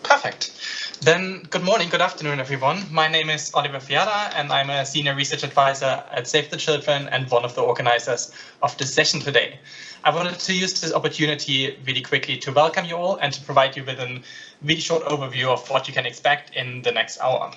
Perfect. Then good morning, good afternoon, everyone. My name is Oliver Fiala, and I'm a senior research advisor at Save the Children and one of the organizers of this session today. I wanted to use this opportunity really quickly to welcome you all and to provide you with a really short overview of what you can expect in the next hour.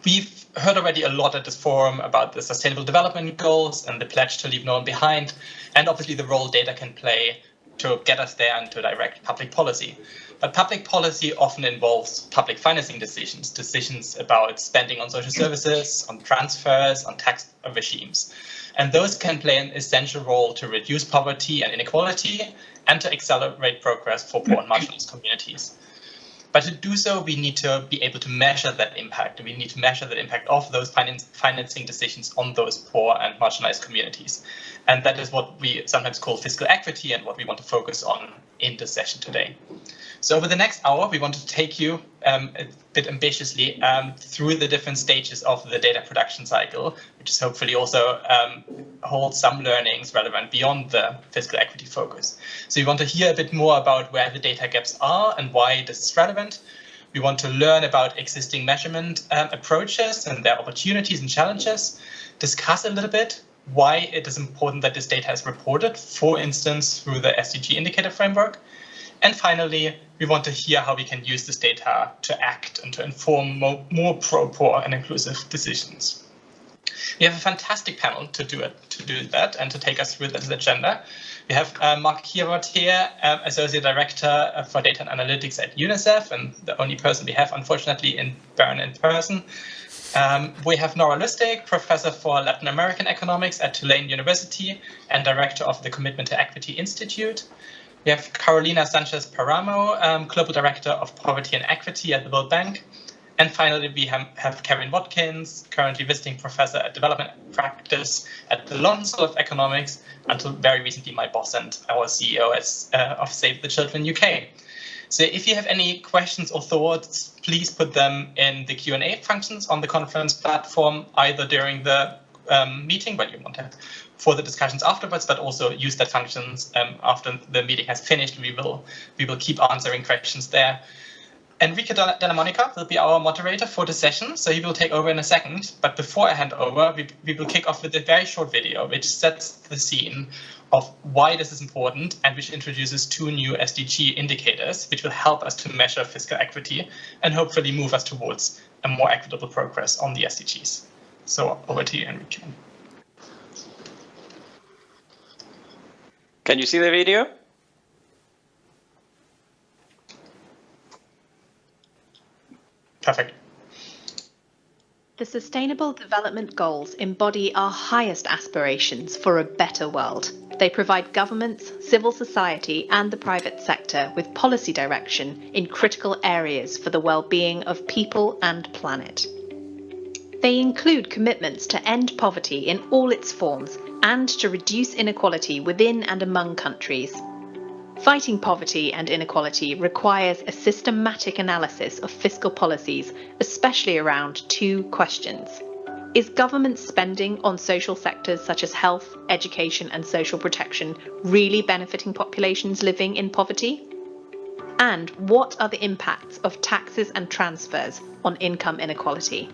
We've heard already a lot at this forum about the Sustainable Development Goals and the pledge to leave no one behind, and obviously the role data can play to get us there and to direct public policy. But public policy often involves public financing decisions about spending on social services, on transfers, on tax regimes. And those can play an essential role to reduce poverty and inequality and to accelerate progress for poor and marginalized communities. But to do so, we need to be able to measure that impact. We need to measure the impact of those financing decisions on those poor and marginalized communities. And that is what we sometimes call fiscal equity and what we want to focus on in this session today. So over the next hour, we want to take you a bit ambitiously through the different stages of the data production cycle, which is hopefully also holds some learnings relevant beyond the fiscal equity focus. So we want to hear a bit more about where the data gaps are and why this is relevant. We want to learn about existing measurement approaches and their opportunities and challenges, discuss a little bit why it is important that this data is reported, for instance, through the SDG indicator framework. And finally, we want to hear how we can use this data to act and to inform more pro-poor and inclusive decisions. We have a fantastic panel to do that and to take us through this agenda. We have Mark Hirot here, Associate Director for Data and Analytics at UNICEF, and the only person we have, unfortunately, in Bern in person. We have Nora Lustig, Professor for Latin American Economics at Tulane University and Director of the Commitment to Equity Institute. We have Carolina Sanchez-Paramo, Global Director of Poverty and Equity at the World Bank. And finally, we have Kevin Watkins, currently visiting professor at Development Practice at the London School of Economics, until very recently my boss and our CEO of Save the Children UK. So if you have any questions or thoughts, please put them in the Q&A functions on the conference platform, either during the meeting when you want to for the discussions afterwards, but also use that functions after the meeting has finished. We will keep answering questions there. Enrique Della Monica will be our moderator for the session, so he will take over in a second. But before I hand over, we will kick off with a very short video, which sets the scene of why this is important and which introduces two new SDG indicators, which will help us to measure fiscal equity and hopefully move us towards a more equitable progress on the SDGs. So over to you, Enrique. Can you see the video? Perfect. The Sustainable Development Goals embody our highest aspirations for a better world. They provide governments, civil society, and the private sector with policy direction in critical areas for the well-being of people and planet. They include commitments to end poverty in all its forms and to reduce inequality within and among countries. Fighting poverty and inequality requires a systematic analysis of fiscal policies, especially around two questions. Is government spending on social sectors such as health, education, and social protection really benefiting populations living in poverty? And what are the impacts of taxes and transfers on income inequality?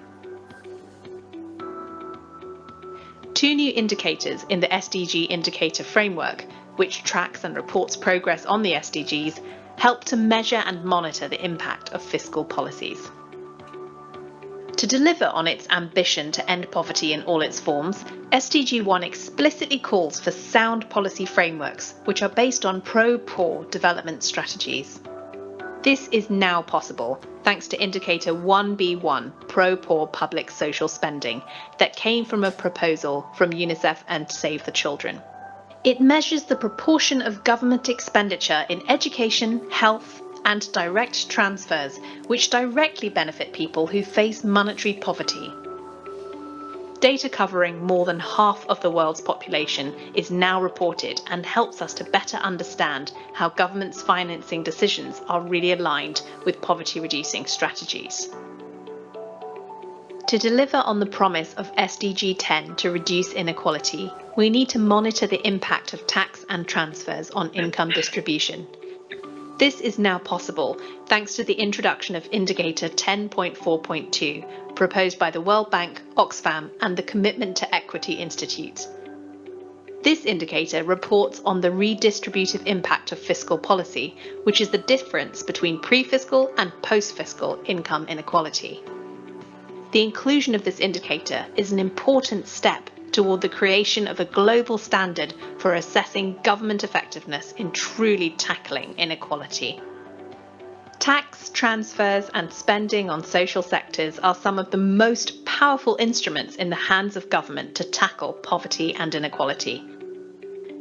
Two new indicators in the SDG indicator framework, which tracks and reports progress on the SDGs, help to measure and monitor the impact of fiscal policies. To deliver on its ambition to end poverty in all its forms, SDG 1 explicitly calls for sound policy frameworks, which are based on pro-poor development strategies. This is now possible thanks to indicator 1B1, pro-poor public social spending, that came from a proposal from UNICEF and Save the Children. It measures the proportion of government expenditure in education, health, and direct transfers, which directly benefit people who face monetary poverty. Data covering more than half of the world's population is now reported and helps us to better understand how governments' financing decisions are really aligned with poverty-reducing strategies. To deliver on the promise of SDG 10 to reduce inequality, we need to monitor the impact of tax and transfers on income distribution. This is now possible thanks to the introduction of Indicator 10.4.2, proposed by the World Bank, Oxfam, and the Commitment to Equity Institute. This indicator reports on the redistributive impact of fiscal policy, which is the difference between pre-fiscal and post-fiscal income inequality. The inclusion of this indicator is an important step toward the creation of a global standard for assessing government effectiveness in truly tackling inequality. Tax, transfers, and spending on social sectors are some of the most powerful instruments in the hands of government to tackle poverty and inequality.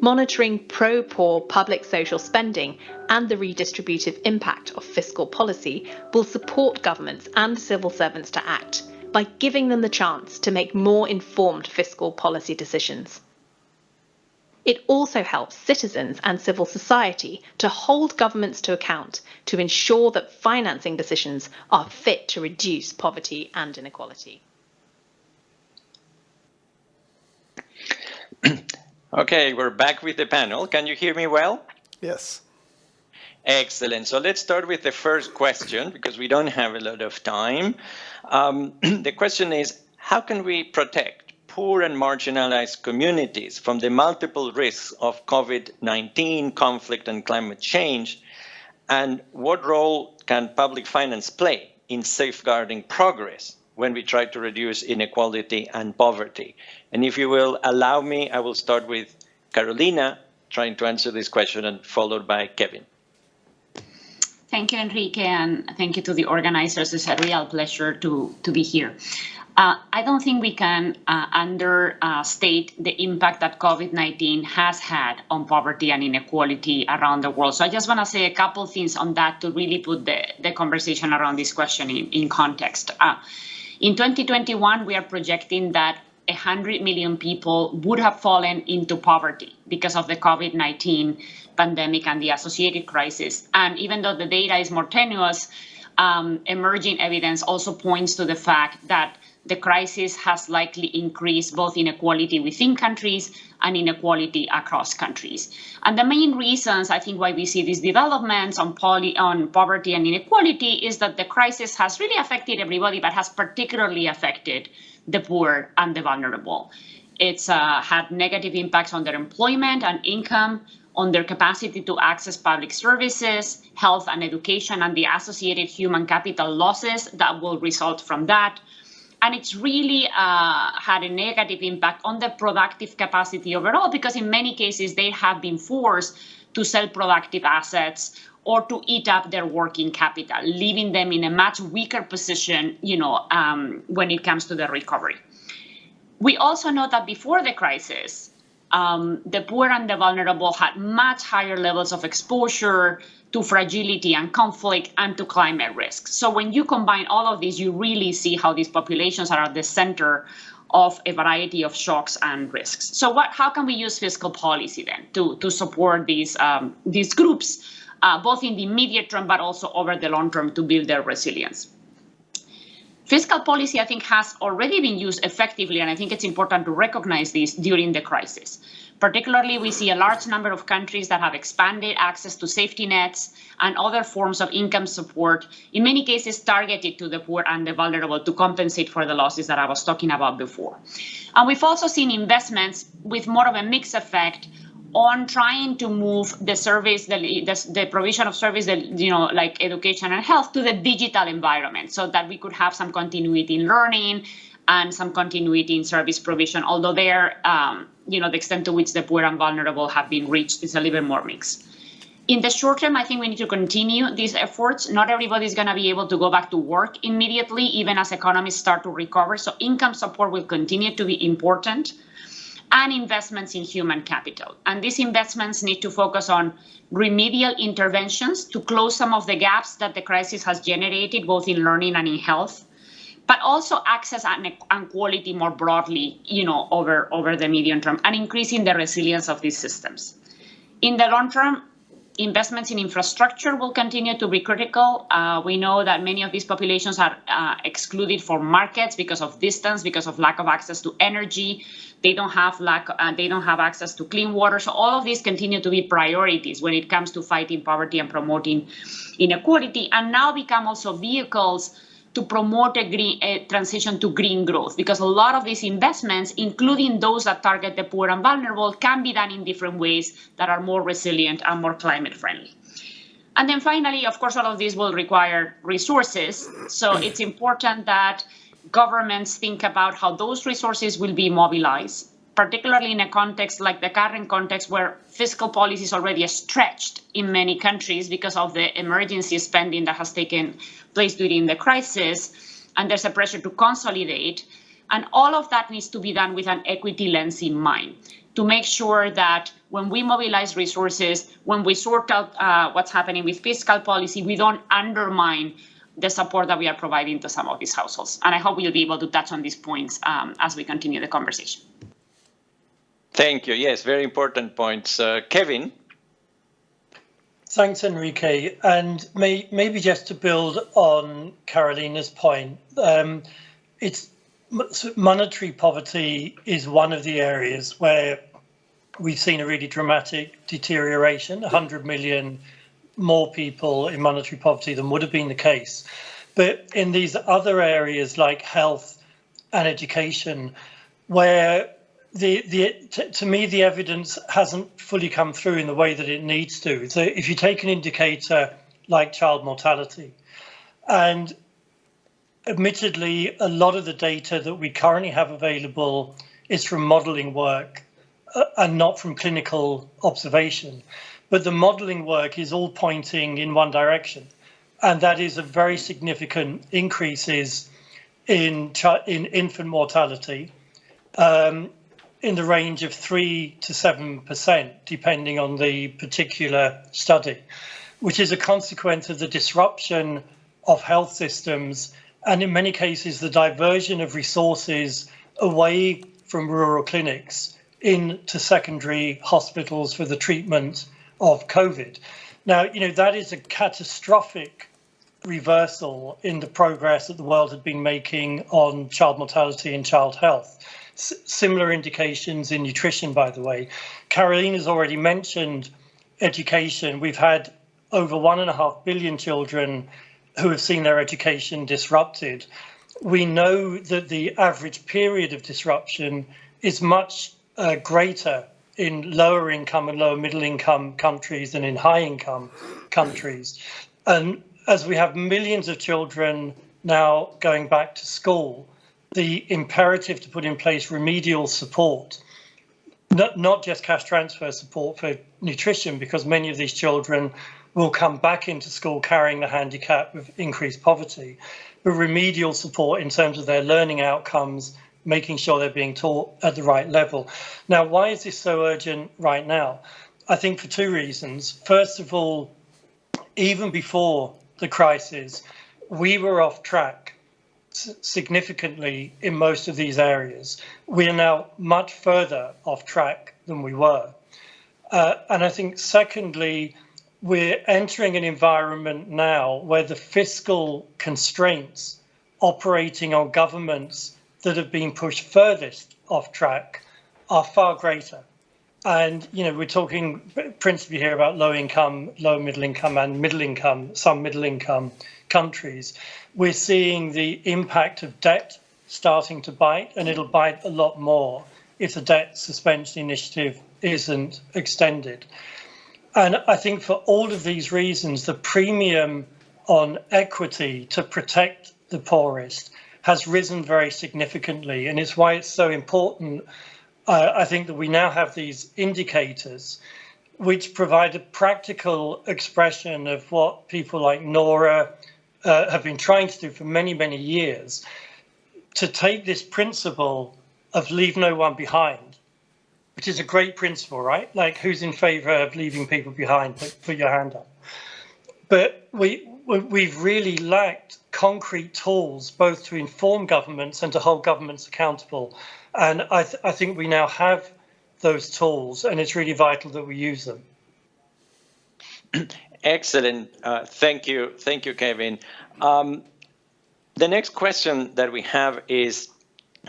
Monitoring pro-poor public social spending and the redistributive impact of fiscal policy will support governments and civil servants to act by giving them the chance to make more informed fiscal policy decisions. It also helps citizens and civil society to hold governments to account to ensure that financing decisions are fit to reduce poverty and inequality. Okay, we're back with the panel. Can you hear me well? Yes. Excellent. So let's start with the first question because we don't have a lot of time. The question is, how can we protect poor and marginalized communities from the multiple risks of COVID-19, conflict, and climate change? And what role can public finance play in safeguarding progress when we try to reduce inequality and poverty? And if you will allow me, I will start with Carolina trying to answer this question and followed by Kevin. Thank you, Enrique, and thank you to the organizers. It's a real pleasure to be here. I don't think we can understate the impact that COVID-19 has had on poverty and inequality around the world. So I just want to say a couple things on that to really put the conversation around this question in context. In 2021, we are projecting that 100 million people would have fallen into poverty because of the COVID-19 pandemic and the associated crisis. And even though the data is more tenuous, emerging evidence also points to the fact that the crisis has likely increased both inequality within countries and inequality across countries. And the main reasons, I think, why we see these developments on poverty and inequality is that the crisis has really affected everybody, but has particularly affected the poor and the vulnerable. It's had negative impacts on their employment and income, on their capacity to access public services, health and education, and the associated human capital losses that will result from that. And it's really had a negative impact on the productive capacity overall, because in many cases they have been forced to sell productive assets or to eat up their working capital, leaving them in a much weaker position, when it comes to the recovery. We also know that before the crisis, the poor and the vulnerable had much higher levels of exposure to fragility and conflict and to climate risk. So when you combine all of these, you really see how these populations are at the center of a variety of shocks and risks. So how can we use fiscal policy then to support these groups, both in the immediate term, but also over the long term to build their resilience? Fiscal policy, I think, has already been used effectively, and I think it's important to recognize this during the crisis. Particularly, we see a large number of countries that have expanded access to safety nets and other forms of income support, in many cases targeted to the poor and the vulnerable to compensate for the losses that I was talking about before. And we've also seen investments with more of a mixed effect on trying to move the service, the provision of service, like education and health, to the digital environment, so that we could have some continuity in learning and some continuity in service provision, although there, the extent to which the poor and vulnerable have been reached is a little bit more mixed. In the short term, I think we need to continue these efforts. Not everybody is going to be able to go back to work immediately, even as economies start to recover. So income support will continue to be important, and investments in human capital. And these investments need to focus on remedial interventions to close some of the gaps that the crisis has generated, both in learning and in health, but also access and quality more broadly, over the medium term, and increasing the resilience of these systems. In the long term, Investments in infrastructure will continue to be critical. We know that many of these populations are excluded from markets because of distance, because of lack of access to energy. They don't have access to clean water. So all of these continue to be priorities when it comes to fighting poverty and promoting inequality, and now become also vehicles to promote a transition to green growth, because a lot of these investments, including those that target the poor and vulnerable, can be done in different ways that are more resilient and more climate friendly. And then finally, of course, all of this will require resources. So it's important that governments think about how those resources will be mobilized, particularly in a context like the current context where fiscal policy is already stretched in many countries because of the emergency spending that has taken place during the crisis, and there's a pressure to consolidate. And all of that needs to be done with an equity lens in mind, to make sure that when we mobilize resources, when we sort out what's happening with fiscal policy, we don't undermine the support that we are providing to some of these households. And I hope we'll be able to touch on these points as we continue the conversation. Thank you. Yes, very important points. Kevin? Thanks, Enrique. And maybe just to build on Carolina's point, it's monetary poverty is one of the areas where we've seen a really dramatic deterioration, 100 million more people in monetary poverty than would have been the case. But in these other areas like health and education, where to me, the evidence hasn't fully come through in the way that it needs to. So if you take an indicator like child mortality, and admittedly, a lot of the data that we currently have available is from modelling work and not from clinical observation. But the modelling work is all pointing in one direction, and that is a very significant increases in infant mortality. In the range of 3 to 7%, depending on the particular study, which is a consequence of the disruption of health systems, and in many cases, the diversion of resources away from rural clinics into secondary hospitals for the treatment of COVID. Now, that is a catastrophic reversal in the progress that the world had been making on child mortality and child health. Similar indications in nutrition, by the way. Carolina's already mentioned education. We've had over 1.5 billion children who have seen their education disrupted. We know that the average period of disruption is much greater in lower income and lower middle income countries than in high income countries. And as we have millions of children now going back to school, the imperative to put in place remedial support, not just cash transfer support for nutrition, because many of these children will come back into school carrying the handicap of increased poverty, but remedial support in terms of their learning outcomes, making sure they're being taught at the right level. Now, why is this so urgent right now? I think for two reasons. First of all, even before the crisis, we were off track significantly in most of these areas. We are now much further off track than we were. And I think secondly, we're entering an environment now where the fiscal constraints operating on governments that have been pushed furthest off track are far greater. And, we're talking principally here about low income, low middle income and middle income, some middle income countries. We're seeing the impact of debt starting to bite, and it'll bite a lot more if the debt suspension initiative isn't extended. And I think for all of these reasons, the premium on equity to protect the poorest has risen very significantly. And it's why it's so important, I think, that we now have these indicators which provide a practical expression of what people like Nora have been trying to do for many, many years, to take this principle of leave no one behind, which is a great principle, right? Like, who's in favor of leaving people behind? Put your hand up. But we've really lacked concrete tools, both to inform governments and to hold governments accountable. And I think we now have those tools, and it's really vital that we use them. Excellent. Thank you, Kevin. The next question that we have is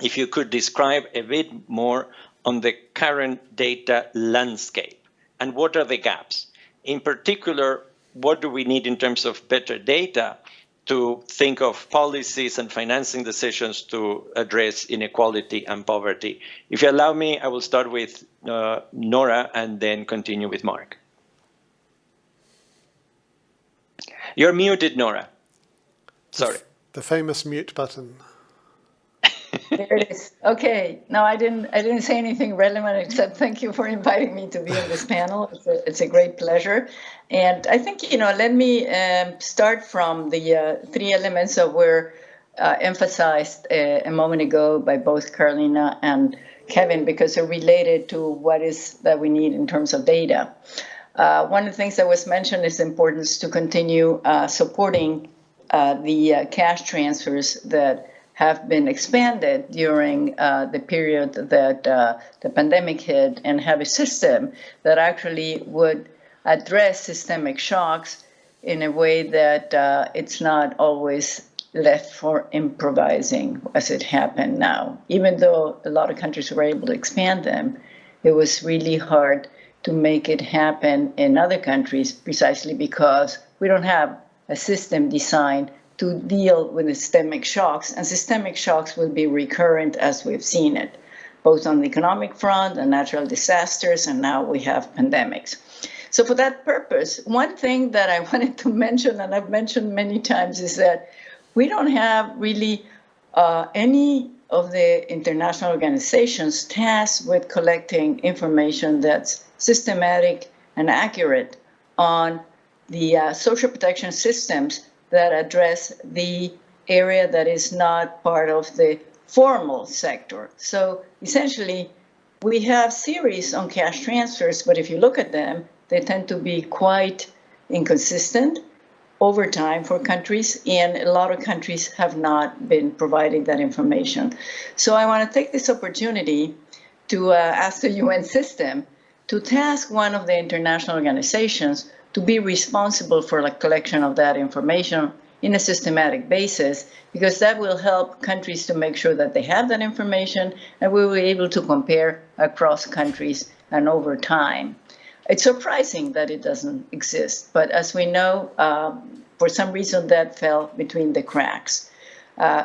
if you could describe a bit more on the current data landscape and what are the gaps? In particular, what do we need in terms of better data to think of policies and financing decisions to address inequality and poverty? If you allow me, I will start with Nora and then continue with Mark. You're muted, Nora. Sorry. The famous mute button. There it is. Okay. No, I didn't say anything relevant except thank you for inviting me to be in this panel. It's a great pleasure. And I think, let me start from the three elements that were emphasized a moment ago by both Carolina and Kevin, because they're related to what is that we need in terms of data. One of the things that was mentioned is the importance to continue supporting the cash transfers that have been expanded during the period that the pandemic hit, and have a system that actually would address systemic shocks in a way that it's not always left for improvising as it happened now. Even though a lot of countries were able to expand them, it was really hard to make it happen in other countries precisely because we don't have a system designed to deal with systemic shocks, and systemic shocks will be recurrent as we've seen it, both on the economic front and natural disasters, and now we have pandemics. So for that purpose, one thing that I wanted to mention, and I've mentioned many times, is that we don't have really any of the international organizations tasked with collecting information that's systematic and accurate on the social protection systems that address the area that is not part of the formal sector. So essentially, we have series on cash transfers, but if you look at them, they tend to be quite inconsistent over time for countries, and a lot of countries have not been providing that information. So I want to take this opportunity to ask the UN system to task one of the international organizations to be responsible for the collection of that information in a systematic basis, because that will help countries to make sure that they have that information, and we will be able to compare across countries and over time. It's surprising that it doesn't exist, but as we know, for some reason that fell between the cracks.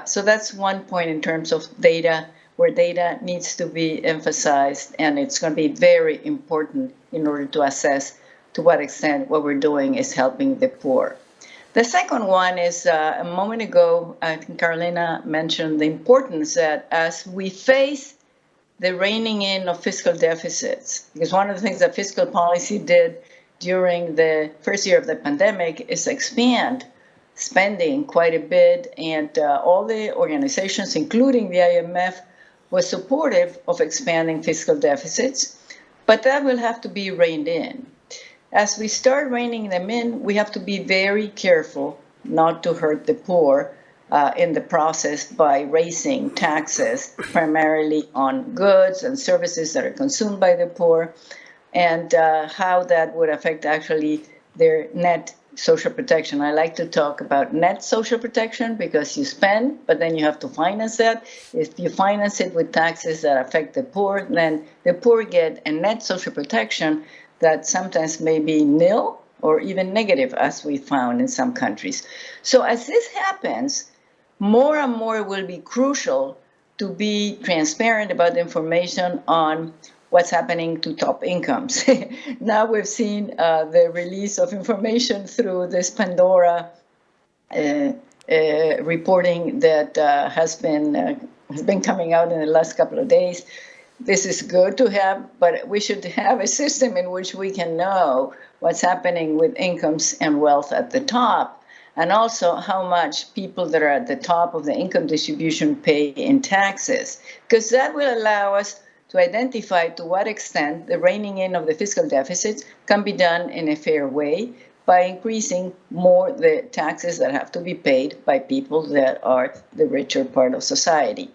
So that's one point in terms of data, where data needs to be emphasized, and it's going to be very important in order to assess to what extent what we're doing is helping the poor. The second one is, a moment ago, I think Carolina mentioned the importance that as we face the reining in of fiscal deficits, because one of the things that fiscal policy did during the first year of the pandemic is expand spending quite a bit, and all the organizations, including the IMF, was supportive of expanding fiscal deficits, but that will have to be reined in. As we start reining them in, we have to be very careful not to hurt the poor in the process by raising taxes primarily on goods and services that are consumed by the poor, and how that would affect actually their net social protection. I like to talk about net social protection because you spend, but then you have to finance that. If you finance it with taxes that affect the poor, then the poor get a net social protection that sometimes may be nil or even negative, as we found in some countries. So as this happens, more and more will be crucial to be transparent about the information on what's happening to top incomes. Now we've seen the release of information through this Pandora reporting that has been coming out in the last couple of days. This is good to have, but we should have a system in which we can know what's happening with incomes and wealth at the top, and also how much people that are at the top of the income distribution pay in taxes, because that will allow us to identify to what extent the reining in of the fiscal deficits can be done in a fair way by increasing more the taxes that have to be paid by people that are the richer part of society.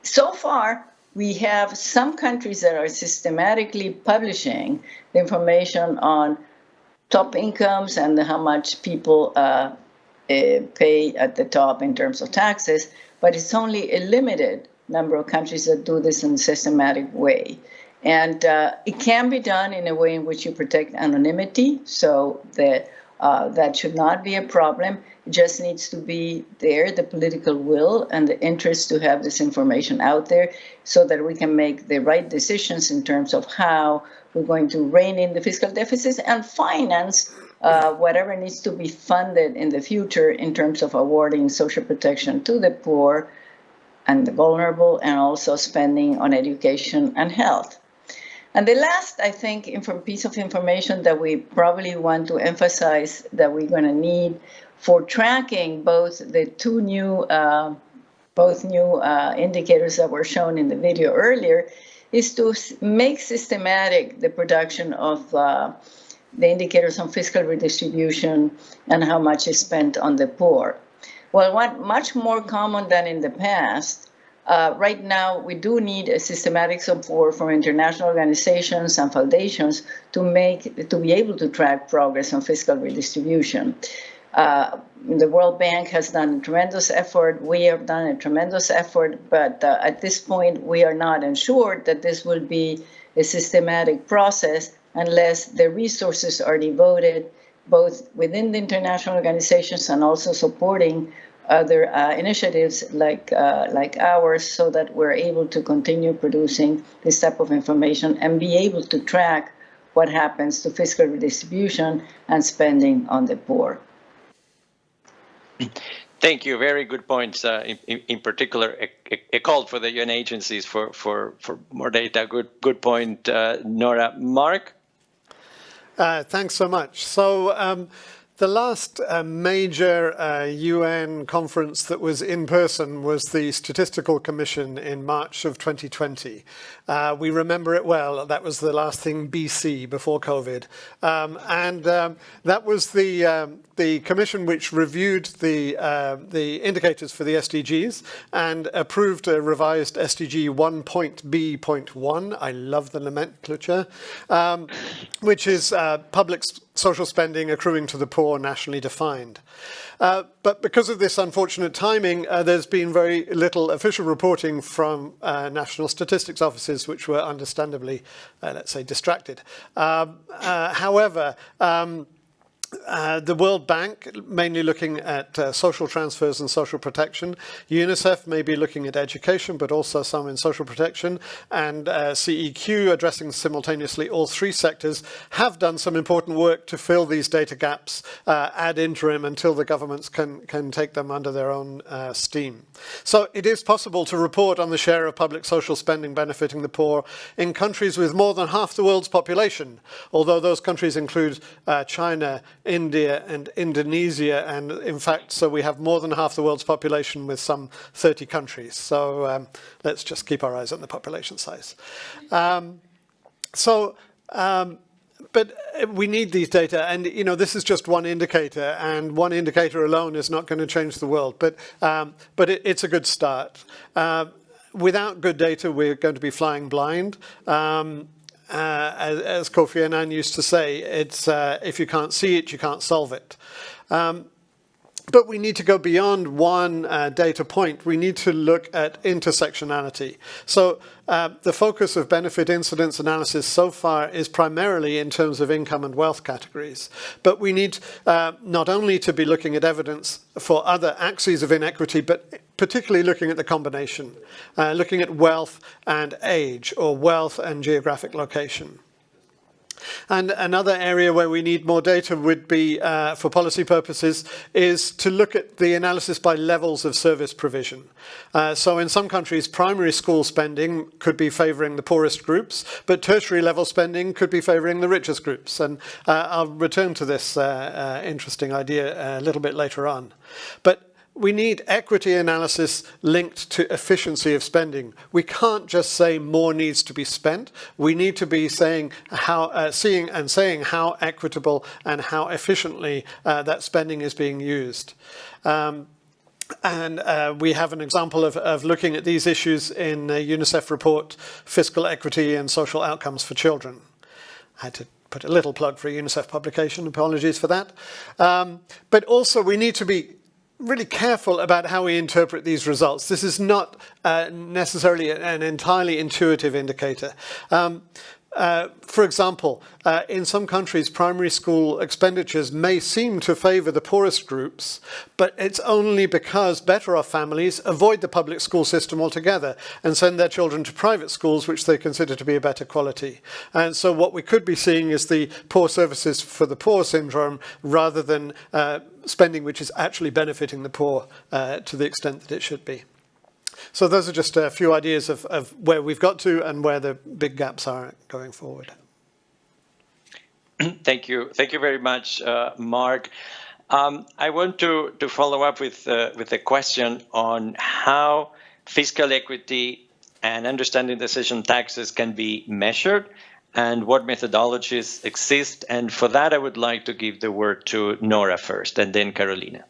So far, we have some countries that are systematically publishing the information on top incomes and how much people pay at the top in terms of taxes, but it's only a limited number of countries that do this in a systematic way. And it can be done in a way in which you protect anonymity, so that should not be a problem. It just needs to be there, the political will and the interest to have this information out there so that we can make the right decisions in terms of how we're going to rein in the fiscal deficits and finance whatever needs to be funded in the future in terms of awarding social protection to the poor and the vulnerable, and also spending on education and health. And the last, I think, piece of information that we probably want to emphasize that we're going to need for tracking both the new indicators that were shown in the video earlier is to make systematic the production of the indicators on fiscal redistribution and how much is spent on the poor. Well, much more common than in the past, right now we do need a systematic support from international organizations and foundations to be able to track progress on fiscal redistribution. The World Bank has done a tremendous effort. We have done a tremendous effort, but at this point we are not ensured that this will be a systematic process unless the resources are devoted both within the international organizations and also supporting other initiatives like ours, so that we're able to continue producing this type of information and be able to track what happens to fiscal redistribution and spending on the poor. Thank you. Very good points. In particular, a call for the UN agencies for more data. Good point, Nora. Mark? Thanks so much. So the last major UN conference that was in person was the Statistical Commission in March of 2020. We remember it well. That was the last thing BC, before COVID. That was the commission which reviewed the indicators for the SDGs and approved a revised SDG 1.B.1. I love the nomenclature, which is public social spending accruing to the poor, nationally defined. But because of this unfortunate timing, there's been very little official reporting from national statistics offices, which were understandably, let's say, distracted. However, the World Bank, mainly looking at social transfers and social protection. UNICEF may be looking at education, but also some in social protection. And CEQ, addressing simultaneously all three sectors, have done some important work to fill these data gaps ad interim until the governments can take them under their own steam. So it is possible to report on the share of public social spending benefiting the poor in countries with more than half the world's population, although those countries include China, India and Indonesia, and in fact, so we have more than half the world's population with some 30 countries. So let's just keep our eyes on the population size. But we need these data, and this is just one indicator, and one indicator alone is not going to change the world. But it's a good start. Without good data, we're going to be flying blind. As Kofi Annan used to say, it's if you can't see it, you can't solve it. But we need to go beyond one data point. We need to look at intersectionality. So the focus of benefit incidence analysis so far is primarily in terms of income and wealth categories. But we need not only to be looking at evidence for other axes of inequity, but particularly looking at the combination, looking at wealth and age, or wealth and geographic location. And another area where we need more data would be, for policy purposes, is to look at the analysis by levels of service provision. So in some countries, primary school spending could be favouring the poorest groups, but tertiary level spending could be favouring the richest groups. And I'll return to this interesting idea a little bit later on. But we need equity analysis linked to efficiency of spending. We can't just say more needs to be spent. We need to be saying how, seeing and saying how equitable and how efficiently that spending is being used. And we have an example of looking at these issues in a UNICEF report, Fiscal Equity and Social Outcomes for Children. I had to put a little plug for a UNICEF publication, apologies for that. But also we need to be really careful about how we interpret these results. This is not necessarily an entirely intuitive indicator. For example, in some countries, primary school expenditures may seem to favour the poorest groups, but it's only because better off families avoid the public school system altogether and send their children to private schools, which they consider to be a better quality. And so what we could be seeing is the poor services for the poor syndrome, rather than spending which is actually benefiting the poor to the extent that it should be. So those are just a few ideas of where we've got to and where the big gaps are going forward. Thank you. Thank you very much, Mark. I want to follow up with a question on how fiscal equity and understanding decision taxes can be measured and what methodologies exist. And for that, I would like to give the word to Nora first and then Carolina.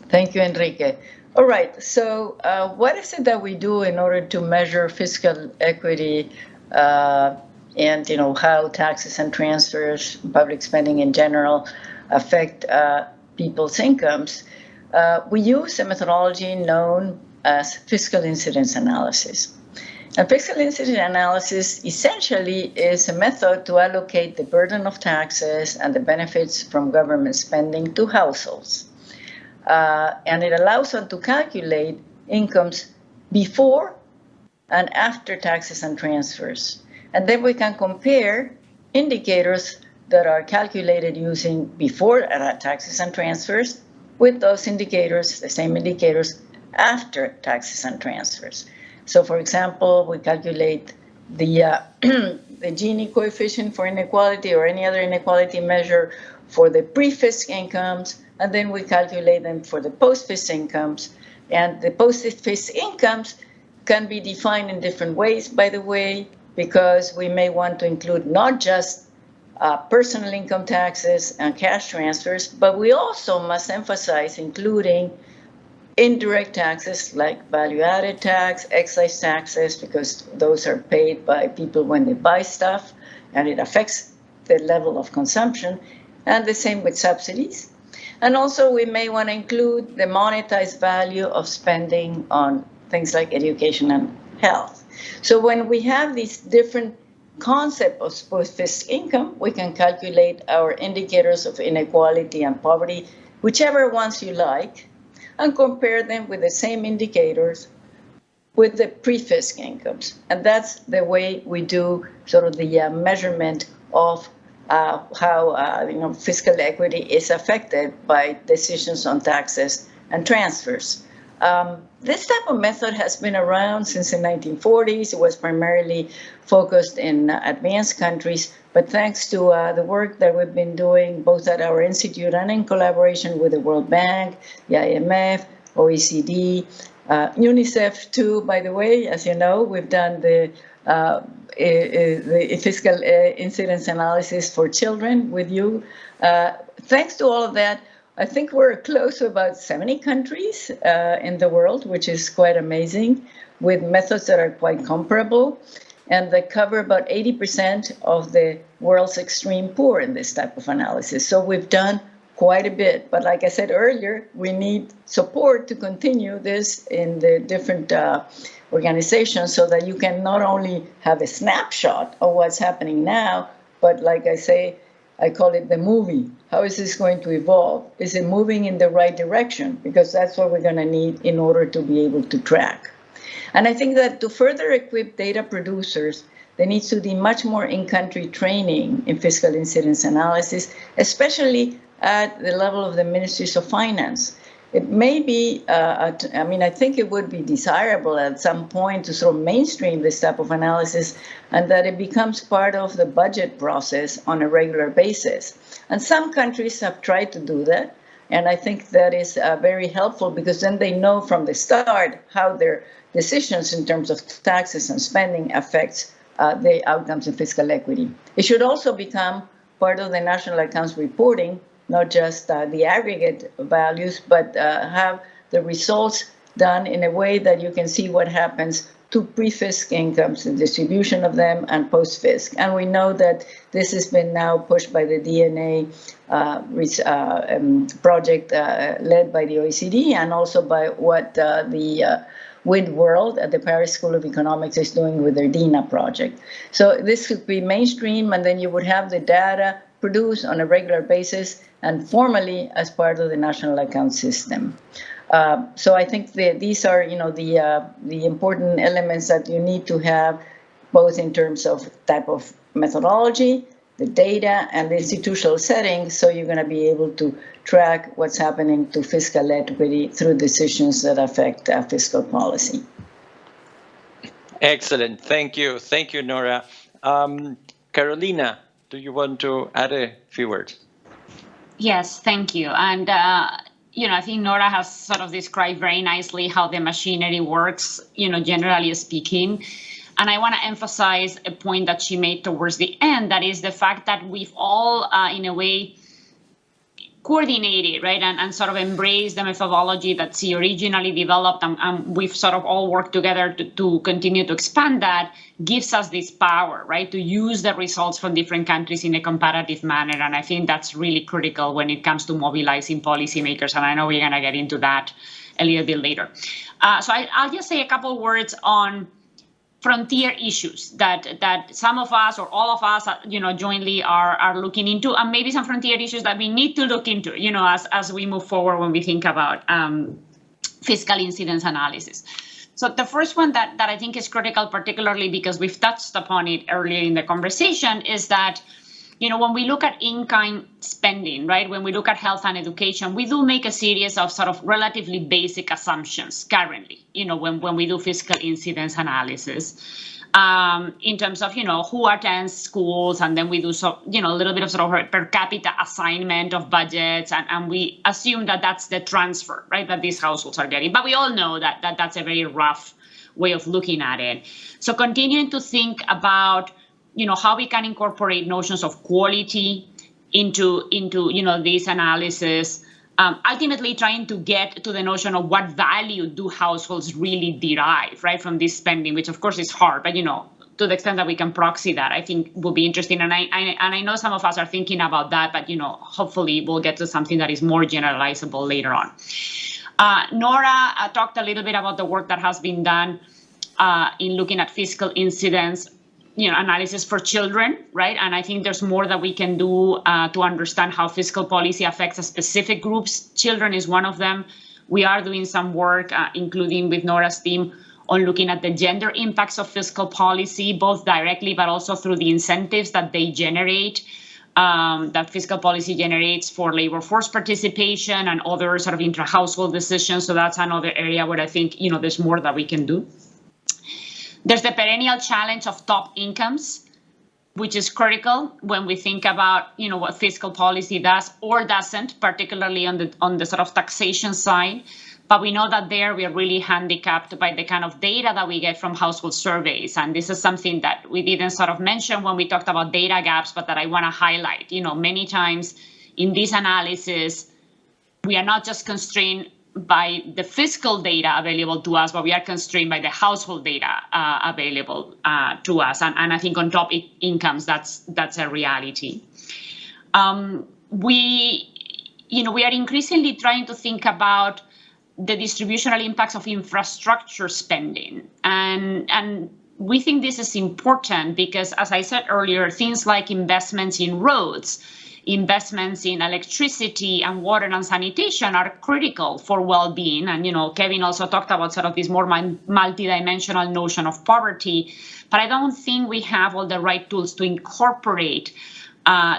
Thank you, Enrique. All right, so what is it that we do in order to measure fiscal equity and how taxes and transfers, public spending in general, affect people's incomes? We use a methodology known as fiscal incidence analysis. And fiscal incidence analysis essentially is a method to allocate the burden of taxes and the benefits from government spending to households. And it allows us to calculate incomes before and after taxes and transfers. And then we can compare indicators that are calculated using before taxes and transfers with those indicators, the same indicators, after taxes and transfers. So, for example, we calculate the Gini coefficient for inequality or any other inequality measure for the pre-fisc incomes, and then we calculate them for the post-fisc incomes. And the post-fisc incomes can be defined in different ways, by the way, because we may want to include not just personal income taxes and cash transfers, but we also must emphasize including indirect taxes like value-added tax, excise taxes, because those are paid by people when they buy stuff, and it affects the level of consumption, and the same with subsidies. And also we may want to include the monetized value of spending on things like education and health. So when we have these different concepts of post-fisc income, we can calculate our indicators of inequality and poverty, whichever ones you like, and compare them with the same indicators with the pre-fisc incomes. And that's the way we do sort of the measurement of how fiscal equity is affected by decisions on taxes and transfers. This type of method has been around since the 1940s. It was primarily focused in advanced countries, but thanks to the work that we've been doing both at our institute and in collaboration with the World Bank, the IMF, OECD, UNICEF too, by the way, as you know, we've done the fiscal incidence analysis for children with you. Thanks to all of that, I think we're close to about 70 countries in the world, which is quite amazing, with methods that are quite comparable, and that cover about 80% of the world's extreme poor in this type of analysis. So we've done quite a bit, but like I said earlier, we need support to continue this in the different organizations so that you can not only have a snapshot of what's happening now, but like I say, I call it the movie. How is this going to evolve? Is it moving in the right direction? Because that's what we're going to need in order to be able to track. And I think that to further equip data producers, there needs to be much more in-country training in fiscal incidence analysis, especially at the level of the ministries of finance. It may be, I think it would be desirable at some point to sort of mainstream this type of analysis and that it becomes part of the budget process on a regular basis. And some countries have tried to do that. And I think that is very helpful because then they know from the start how their decisions in terms of taxes and spending affects the outcomes in fiscal equity. It should also become part of the national accounts reporting, not just the aggregate values, but have the results done in a way that you can see what happens to pre-fisc incomes, the distribution of them, and post-fisc. And we know that this has been now pushed by the DNA project led by the OECD, and also by what the WID World at the Paris School of Economics is doing with their DINA project. So this could be mainstream, and then you would have the data produced on a regular basis and formally as part of the national account system. So I think these are, the important elements that you need to have, both in terms of type of methodology, the data, and the institutional setting, so you're going to be able to track what's happening to fiscal equity through decisions that affect fiscal policy. Excellent. Thank you. Thank you, Nora. Carolina, do you want to add a few words? Yes, thank you. And I think Nora has sort of described very nicely how the machinery works, generally speaking. And I want to emphasize a point that she made towards the end, that is the fact that we've all, in a way, coordinated, right, and sort of embraced the methodology that she originally developed, and we've sort of all worked together to continue to expand that, gives us this power, right, to use the results from different countries in a comparative manner. And I think that's really critical when it comes to mobilizing policymakers, and I know we're going to get into that a little bit later. So I'll just say a couple words on frontier issues that some of us or all of us, jointly are looking into, and maybe some frontier issues that we need to look into, as we move forward when we think about fiscal incidence analysis. So the first one that I think is critical, particularly because we've touched upon it earlier in the conversation, is that when we look at in-kind spending, right, when we look at health and education, we do make a series of sort of relatively basic assumptions currently, when we do fiscal incidence analysis, in terms of, who attends schools, and then we do a little bit of sort of per capita assignment of budgets, and we assume that that's the transfer, right, that these households are getting. But we all know that that's a very rough way of looking at it. So continuing to think about how we can incorporate notions of quality into this analysis, ultimately trying to get to the notion of what value do households really derive, right, from this spending, which of course is hard, but to the extent that we can proxy that, I think will be interesting. And I know some of us are thinking about that, but hopefully we'll get to something that is more generalizable later on. Nora talked a little bit about the work that has been done in looking at fiscal incidence analysis for children, right? And I think there's more that we can do to understand how fiscal policy affects specific groups. Children is one of them. We are doing some work, including with Nora's team, on looking at the gender impacts of fiscal policy, both directly but also through the incentives that they generate, that fiscal policy generates for labor force participation and other sort of intra-household decisions. So that's another area where I think there's more that we can do. There's the perennial challenge of top incomes, which is critical when we think about, what fiscal policy does or doesn't, particularly on the sort of taxation side. But we know that there we are really handicapped by the kind of data that we get from household surveys. And this is something that we didn't sort of mention when we talked about data gaps, but that I want to highlight. Many times in this analysis, we are not just constrained by the fiscal data available to us, but we are constrained by the household data available to us. And I think on top incomes, that's a reality. We are increasingly trying to think about the distributional impacts of infrastructure spending. And we think this is important because, as I said earlier, things like investments in roads, investments in electricity and water and sanitation are critical for well-being. And, Kevin also talked about sort of this more multidimensional notion of poverty. But I don't think we have all the right tools to incorporate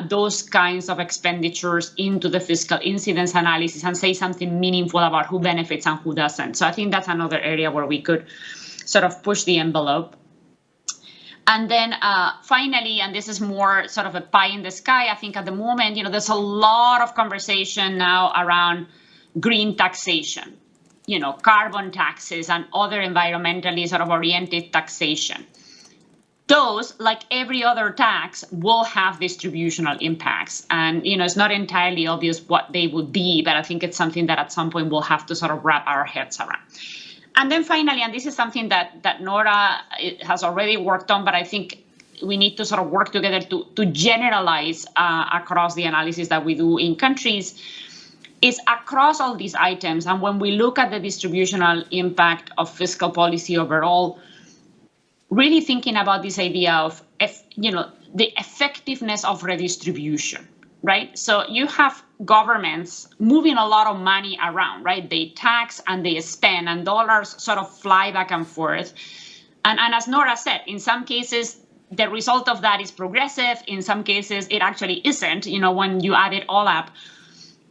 those kinds of expenditures into the fiscal incidence analysis and say something meaningful about who benefits and who doesn't. So I think that's another area where we could sort of push the envelope. And then finally, and this is more sort of a pie in the sky, I think at the moment, there's a lot of conversation now around green taxation, carbon taxes and other environmentally sort of oriented taxation. Those, like every other tax, will have distributional impacts. And, it's not entirely obvious what they would be, but I think it's something that at some point we'll have to sort of wrap our heads around. And then finally, and this is something that Nora has already worked on, but I think we need to sort of work together to generalize across the analysis that we do in countries, is across all these items. And when we look at the distributional impact of fiscal policy overall, really thinking about this idea of, the effectiveness of redistribution, right? So you have governments moving a lot of money around, right? They tax and they spend, and dollars sort of fly back and forth. And as Nora said, in some cases, the result of that is progressive. In some cases, it actually isn't, when you add it all up.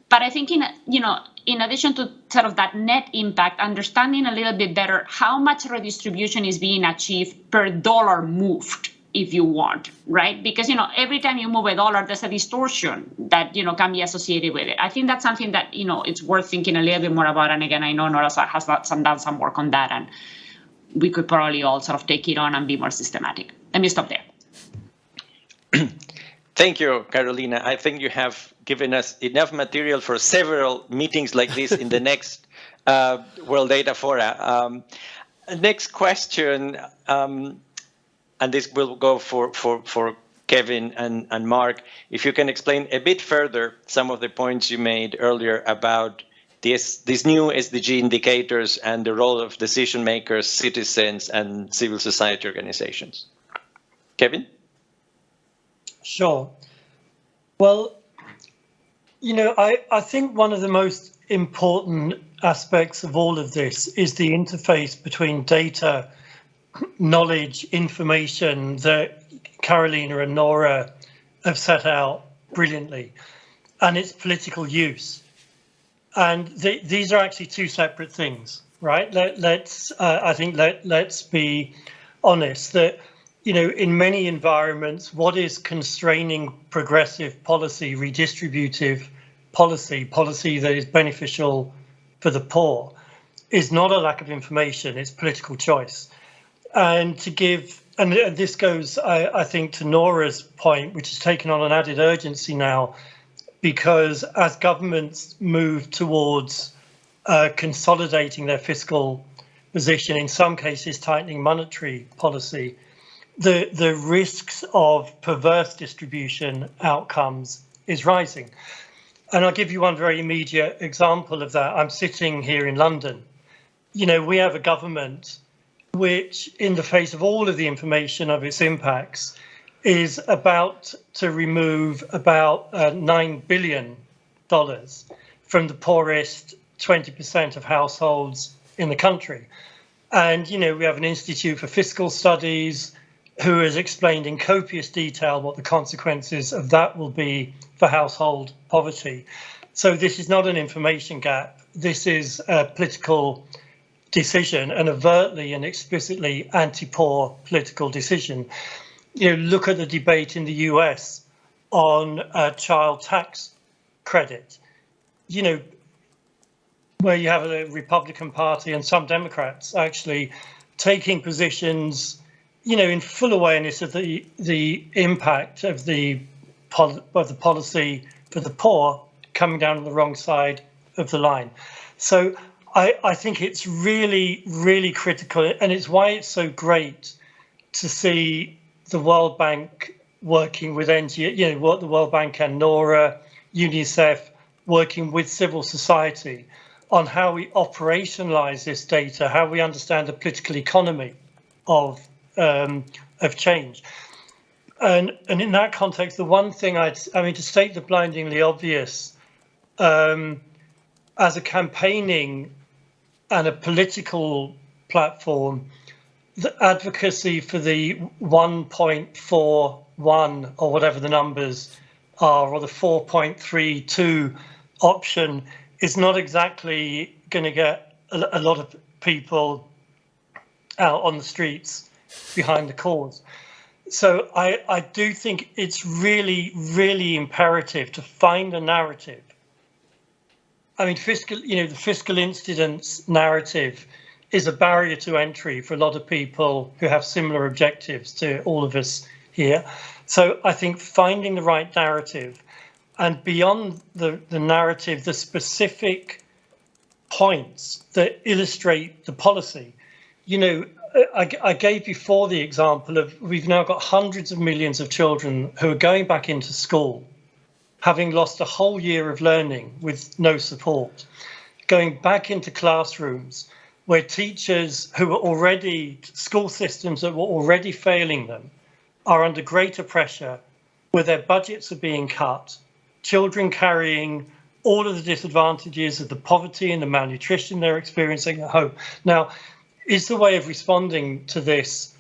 But I think, in addition to sort of that net impact, understanding a little bit better how much redistribution is being achieved per dollar moved, if you want, right? Because, every time you move a dollar, there's a distortion that, can be associated with it. I think that's something that, it's worth thinking a little bit more about. And again, I know Nora has done some work on that, and we could probably all sort of take it on and be more systematic. Let me stop there. Thank you, Carolina. I think you have given us enough material for several meetings like this in the next World Data Fora. Next question, and this will go for Kevin and Mark. If you can explain a bit further some of the points you made earlier about these new SDG indicators and the role of decision makers, citizens, and civil society organizations. Kevin? Sure. Well, I think one of the most important aspects of all of this is the interface between data, knowledge, information that Carolina and Nora have set out brilliantly, and its political use. And these are actually two separate things, right? Let's be honest that, in many environments, what is constraining progressive policy, redistributive policy that is beneficial for the poor, is not a lack of information, it's political choice. And this goes, I think, to Nora's point, which has taken on an added urgency now, because as governments move towards consolidating their fiscal position, in some cases tightening monetary policy, the risks of perverse distribution outcomes is rising. And I'll give you one very immediate example of that. I'm sitting here in London. We have a government which, in the face of all of the information of its impacts, is about to remove about $9 billion from the poorest 20% of households in the country. And, we have an Institute for Fiscal Studies who has explained in copious detail what the consequences of that will be for household poverty. So this is not an information gap. This is a political decision, an overtly and explicitly anti-poor political decision. Look at the debate in the US on child tax credit, where you have a Republican Party and some Democrats actually taking positions in full awareness of the impact of the policy for the poor coming down on the wrong side of the line. So I think it's really, really critical, and it's why it's so great to see the World Bank working with NGO, what the World Bank and Nora, UNICEF, working with civil society on how we operationalize this data, how we understand the political economy of change. And in that context, the one thing to state the blindingly obvious, as a campaigning and a political platform, the advocacy for the 1.41 or whatever the numbers are, or the 4.32 option is not exactly going to get a lot of people out on the streets behind the cause. So I do think it's really, really imperative to find a narrative. I mean, the fiscal incidence narrative is a barrier to entry for a lot of people who have similar objectives to all of us here. So I think finding the right narrative, and beyond the narrative, the specific points that illustrate the policy. You know, I gave before the example of we've now got hundreds of millions of children who are going back into school, having lost a whole year of learning with no support, going back into classrooms where teachers who were already, school systems that were already failing them, are under greater pressure, where their budgets are being cut, children carrying all of the disadvantages of the poverty and the malnutrition they're experiencing at home. Now, is the way of responding to this,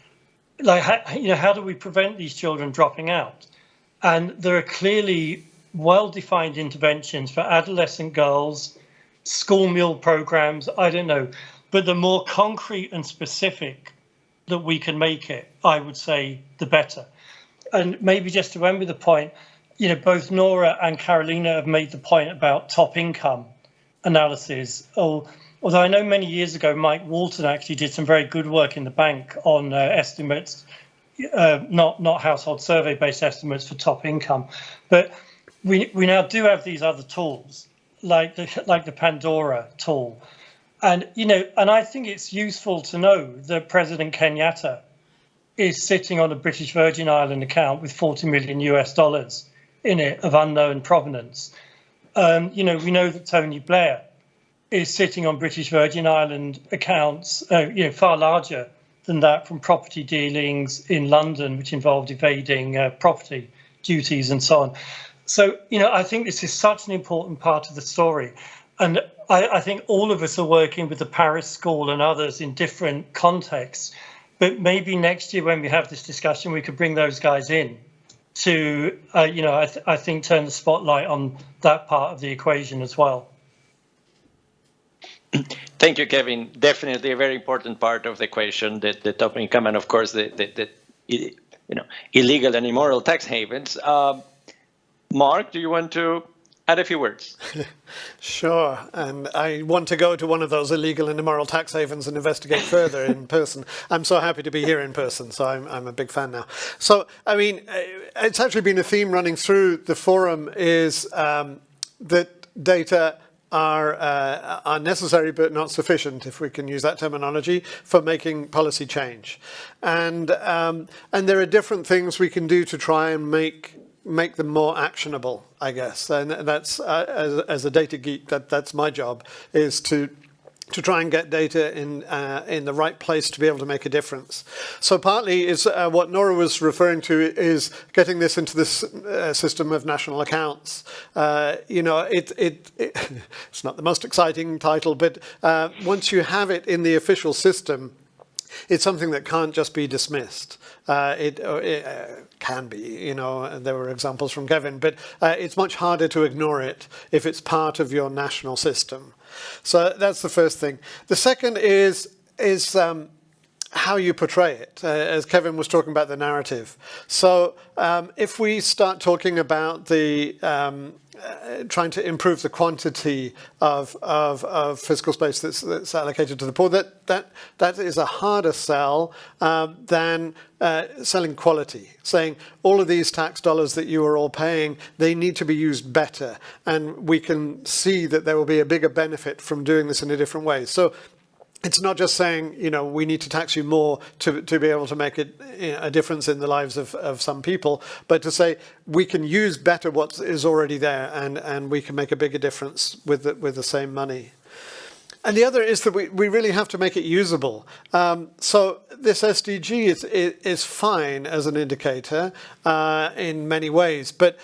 like, how do we prevent these children dropping out? And there are clearly well-defined interventions for adolescent girls, school meal programs, I don't know, but the more concrete and specific that we can make it, I would say, the better. And maybe just to end with the point, you know, both Nora and Carolina have made the point about top income analysis. Although I know many years ago, Mike Walton actually did some very good work in the bank on estimates, not household survey-based estimates for top income. But we now do have these other tools, like the Pandora tool. And, you know, and I think it's useful to know that President Kenyatta is sitting on a British Virgin Island account with $40 million US in it of unknown provenance. You know, we know that Tony Blair is sitting on British Virgin Island accounts, you know, far larger than that from property dealings in London, which involved evading property duties and so on. So, you know, I think this is such an important part of the story. And I think all of us are working with the Paris School and others in different contexts. But maybe next year when we have this discussion, we could bring those guys in to, you know, I think turn the spotlight on that part of the equation as well. Thank you, Kevin. Definitely a very important part of the equation, the top income, and of course the you know, illegal and immoral tax havens. Mark, do you want to add a few words? Sure, and I want to go to one of those illegal and immoral tax havens and investigate further in person. I'm so happy to be here in person, so I'm a big fan now. So, I mean, it's actually been a theme running through the forum is that data are necessary but not sufficient, if we can use that terminology, for making policy change. And there are different things we can do to try and make them more actionable, I guess. And that's, as a data geek, that's my job, is to try and get data in the right place to be able to make a difference. So partly is what Nora was referring to is getting this into this system of national accounts. You know, it's not the most exciting title, but once you have it in the official system, it's something that can't just be dismissed. It can be, you know, and there were examples from Kevin, but it's much harder to ignore it if it's part of your national system. So that's the first thing. The second is how you portray it, as Kevin was talking about the narrative. So if we start talking about the trying to improve the quantity of fiscal space that's allocated to the poor, that is a harder sell than selling quality, saying all of these tax dollars that you are all paying, they need to be used better, and we can see that there will be a bigger benefit from doing this in a different way. So it's not just saying, you know, we need to tax you more to be able to make it, you know, a difference in the lives of some people, but to say we can use better what is already there, and we can make a bigger difference with the same money. And the other is that we really have to make it usable. So this SDG is fine as an indicator in many ways, but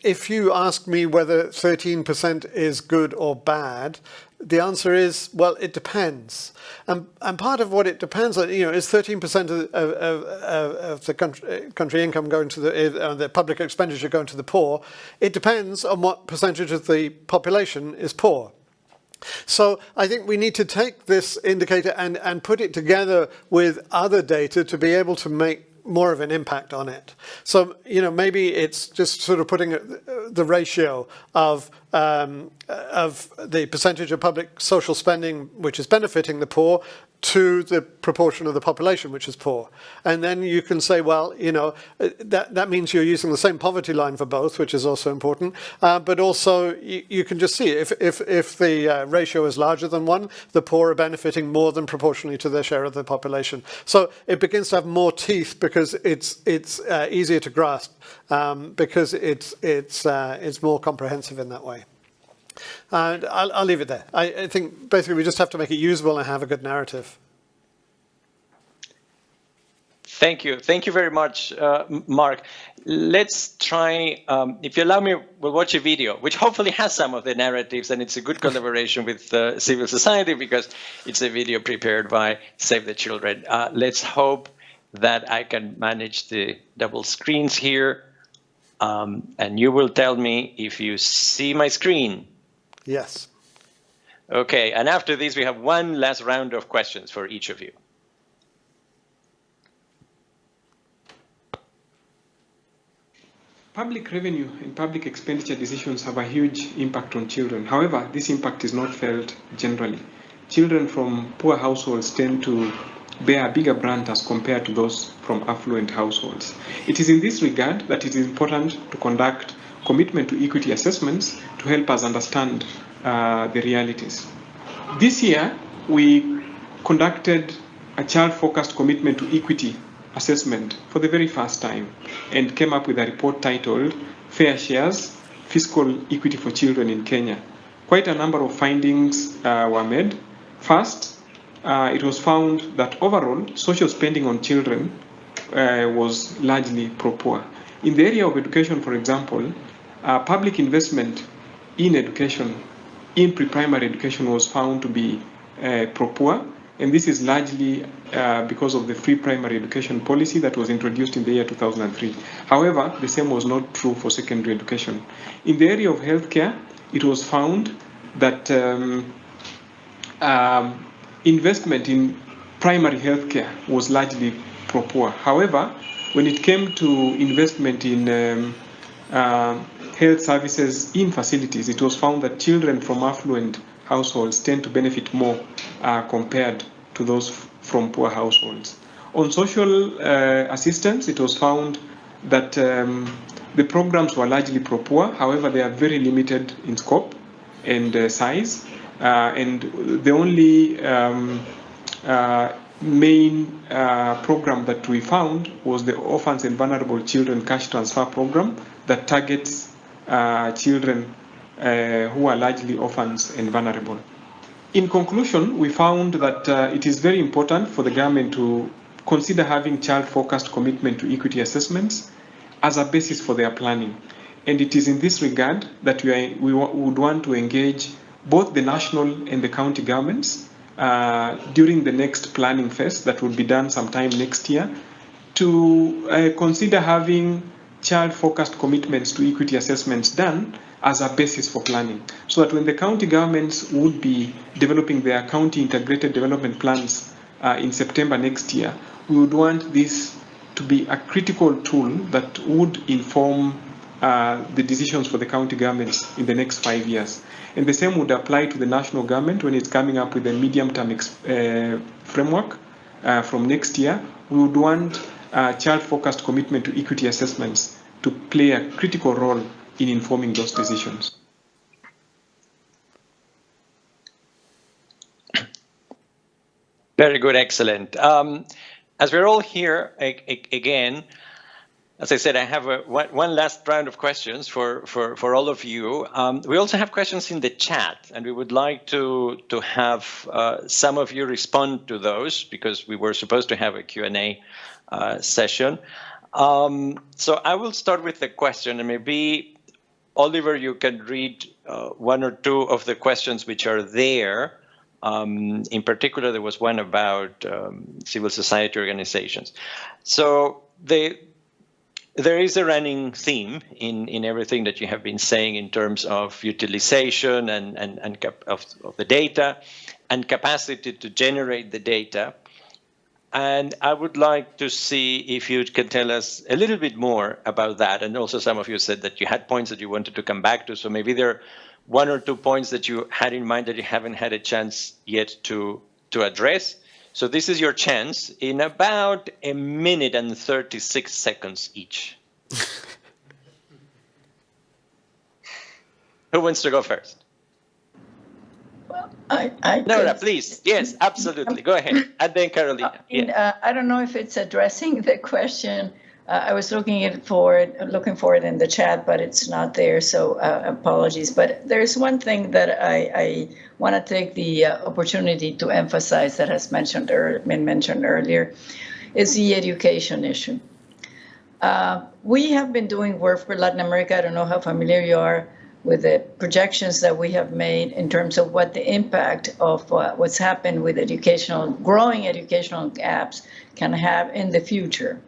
if you ask me whether 13% is good or bad, the answer is, well, it depends. And part of what it depends on, you know, is 13% of the country income going to the public expenditure going to the poor. It depends on what percentage of the population is poor. So I think we need to take this indicator and put it together with other data to be able to make more of an impact on it. So, you know, maybe it's just sort of putting the ratio of of the percentage of public social spending which is benefiting the poor to the proportion of the population which is poor. And then you can say, well, you know, that means you're using the same poverty line for both, which is also important. But also you can just see if the ratio is larger than 1, the poor are benefiting more than proportionally to their share of the population. So it begins to have more teeth because it's easier to grasp because it's more comprehensive in that way. And I'll leave it there. I think basically we just have to make it usable and have a good narrative. Thank you. Thank you very much, Mark. Let's try, if you allow me, we'll watch a video, which hopefully has some of the narratives, and it's a good collaboration with civil society because it's a video prepared by Save the Children. Let's hope that I can manage the double screens here. And you will tell me if you see my screen. Yes. Okay, and after this, we have one last round of questions for each of you. Public revenue and public expenditure decisions have a huge impact on children. However, this impact is not felt generally. Children from poor households tend to bear a bigger brunt as compared to those from affluent households. It is in this regard that it is important to conduct commitment to equity assessments to help us understand the realities. This year, we conducted a child-focused commitment to equity assessment for the very first time and came up with a report titled Fair Shares, Fiscal Equity for Children in Kenya. Quite a number of findings were made. First, it was found that overall social spending on children was largely pro-poor. In the area of education, for example, public investment in education, in pre-primary education, was found to be pro-poor, and this is largely because of the free primary education policy that was introduced in the year 2003. However, the same was not true for secondary education. In the area of healthcare, it was found that investment in primary healthcare was largely pro-poor. However, when it came to investment in health services in facilities, it was found that children from affluent households tend to benefit more compared to those from poor households. On social assistance, it was found that the programs were largely pro-poor. However, they are very limited in scope and size. And the only main program that we found was the Orphans and Vulnerable Children Cash Transfer Program that targets children who are largely orphans and vulnerable. In conclusion, we found that it is very important for the government to consider having child-focused commitment to equity assessments as a basis for their planning. And it is in this regard that we would want to engage both the national and the county governments during the next planning phase that will be done sometime next year to consider having child-focused commitments to equity assessments done as a basis for planning, so that when the county governments would be developing their county integrated development plans in September next year, we would want this to be a critical tool that would inform the decisions for the county governments in the next 5 years. And the same would apply to the national government when it's coming up with a medium-term framework from next year. We would want child-focused commitment to equity assessments to play a critical role in informing those decisions. Very good, excellent. As we're all here again, as I said, I have one last round of questions for all of you. We also have questions in the chat, and we would like to have some of you respond to those because we were supposed to have a Q&A session. So I will start with the question, and maybe Oliver, you can read one or two of the questions which are there. In particular, there was one about civil society organizations. So there is a running theme in everything that you have been saying in terms of utilization and of the data and capacity to generate the data. And I would like to see if you can tell us a little bit more about that. And also some of you said that you had points that you wanted to come back to. So maybe there one or two points that you had in mind that you haven't had a chance yet to address. So this is your chance in about 1 minute and 36 seconds each. Who wants to go first? Well, Nora, please. Yes, absolutely. Go ahead. And then Carolina. I don't know if it's addressing the question. I was looking for it in the chat, but it's not there, so apologies. But there's one thing that I want to take the opportunity to emphasize that has been mentioned earlier, is the education issue. We have been doing work for Latin America. I don't know how familiar you are with the projections that we have made in terms of what the impact of what's happened with growing educational gaps can have in the future.